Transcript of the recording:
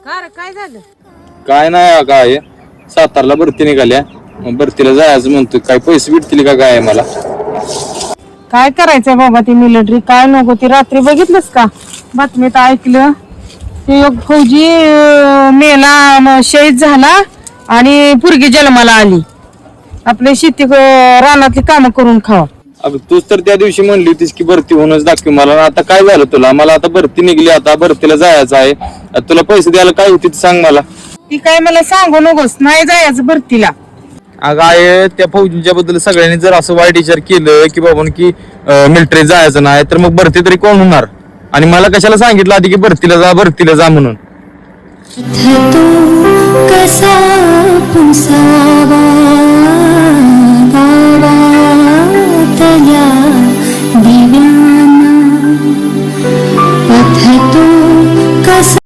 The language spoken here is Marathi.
का रे काय झालं? काय नाही काय सातारला भरती निघाल्या मग भरतीला जायचं म्हणतोय. काय पैसे भेटतील का काय मला? काय करायचंय बाबा ती मिलिटरी काय नको ती रात्री बघितलंस का बातमीत ऐकलं ते एक फौजी मेला शहीद झाला आणि पोरगी जन्माला आली. आपली शेती रानातली कामं करून खावा. अगं तूच तर त्या दिवशी म्हणली होतीस की भरती होऊनच दाखव मला. आता काय झालं तुला? मला आता भरती निघली, आता भरतीला जायचं आहे. तुला पैसे द्यायला काय होती सांग मला. ती काय मला सांगू नकोस, नाही जायचं भरतीला. अगं आहे त्या फौजींच्या बद्दल सगळ्यांनी जर असं वाईट विचार केलं की बाबा की मिलिटरी जायचं नाही तर मग भरती तरी कोण होणार? आणि मला कशाला सांगितलं आधी की भरतीला जा म्हणून? कसा पुसावा